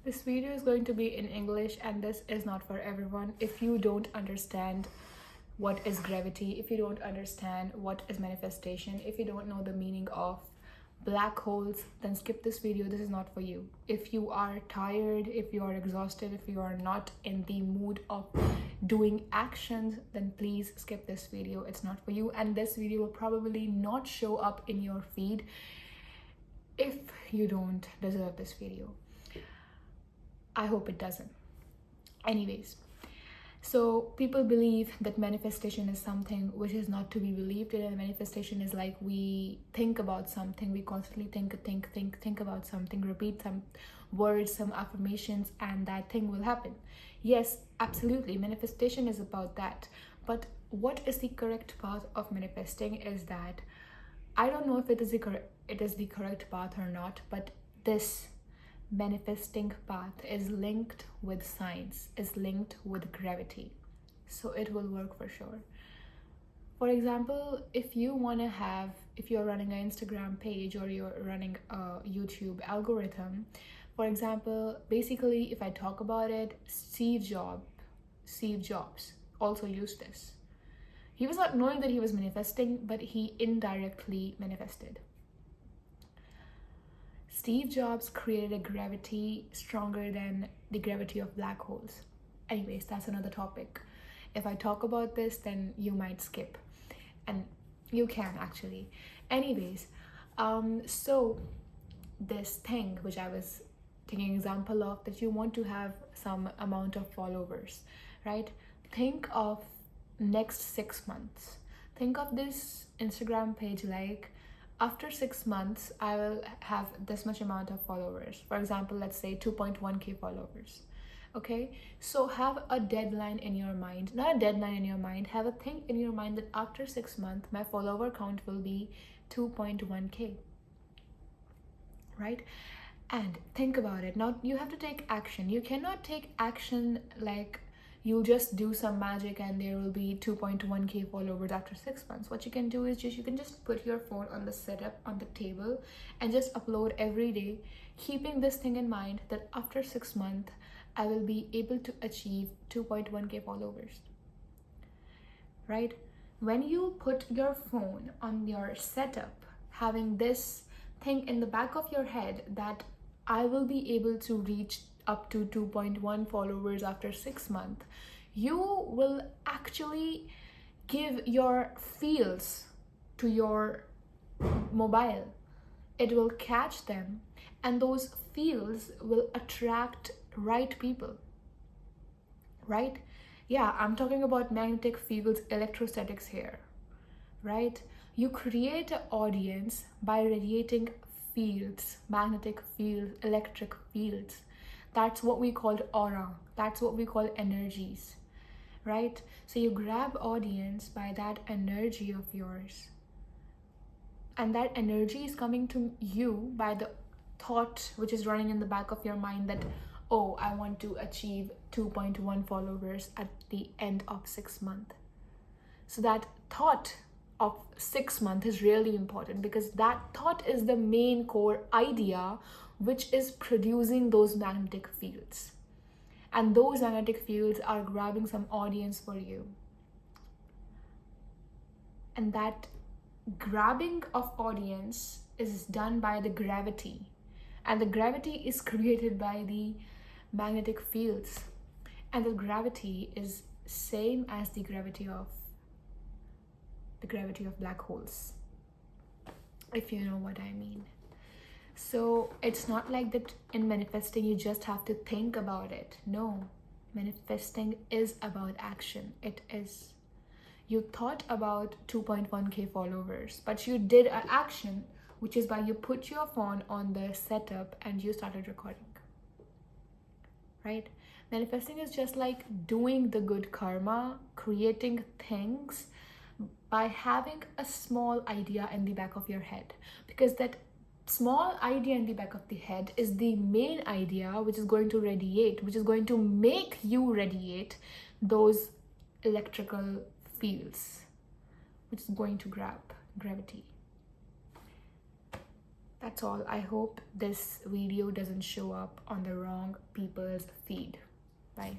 This video is going to be in English, and this is not for everyone. If you don't understand what is gravity, if you don't understand what is manifestation, if you don't know the meaning of black holes, then skip this video. This is not for you. If you are tired, if you are exhausted, if you are not in the mood of doing actions, then please skip this video. It's not for you, and this video will probably not show up in your feed if you don't deserve this video. I hope it doesn't. Anyways, so people believe that manifestation is something which is not to be believed in. And manifestation is like we think about something, we constantly think about something, repeat some words, some affirmations, and that thing will happen. Yes, absolutely, manifestation is about that. But what is the correct path of manifesting is that I don't know if it is the correct path or not, but this manifesting path is linked with science, is linked with gravity, so it will work for sure. For example, if you're running an Instagram page or you're running a YouTube algorithm, for example, basically if I talk about it, Steve Jobs also used this. He was not knowing that he was manifesting, but he indirectly manifested. Steve Jobs created a gravity stronger than the gravity of black holes. Anyways, that's another topic. If I talk about this, then you might skip. And you can actually. Anyways, so this thing which I was taking example of, that you want to have some amount of followers, right? Think of next 6 months. Think of this Instagram page like, after 6 months, I will have this much amount of followers. For example, let's say 2.1k followers. Okay, so have a deadline in your mind, not a deadline in your mind, have a thing in your mind that after 6 months, my follower count will be 2.1k, right? And think about it. Now you have to take action. You cannot take action like you just do some magic and there will be 2.1k followers after 6 months. What you can do is you can just put your phone on the setup on the table and just upload every day, keeping this thing in mind that after 6 months I will be able to achieve 2.1k followers, right? When you put your phone on your setup, having this thing in the back of your head that I will be able to reach up to 2.1 followers after 6 months, you will actually give your feels to your mobile. It will catch them, and those feels will attract right people, right? Yeah, I'm talking about magnetic fields, electrostatics here, right? You create an audience by radiating fields, magnetic fields, electric fields. That's what we call aura. That's what we call energies, right? So you grab audience by that energy of yours. And that energy is coming to you by the thought which is running in the back of your mind that, oh, I want to achieve 2.1 followers at the end of 6 months. So that thought of 6 months is really important, because that thought is the main core idea which is producing those magnetic fields. And those magnetic fields are grabbing some audience for you. And that grabbing of audience is done by the gravity. And the gravity is created by the magnetic fields. And the gravity is same as the gravity of black holes, if you know what I mean. So it's not like that in manifesting you just have to think about it. No, manifesting is about action. It is. You thought about 2.1k followers, but you did an action, which is why you put your phone on the setup and you started recording, right? Manifesting is just like doing the good karma, creating things by having a small idea in the back of your head, because that small idea in the back of the head is the main idea which is going to radiate, which is going to make you radiate those electrical fields, which is going to grab gravity. That's all. I hope this video doesn't show up on the wrong people's feed. Bye.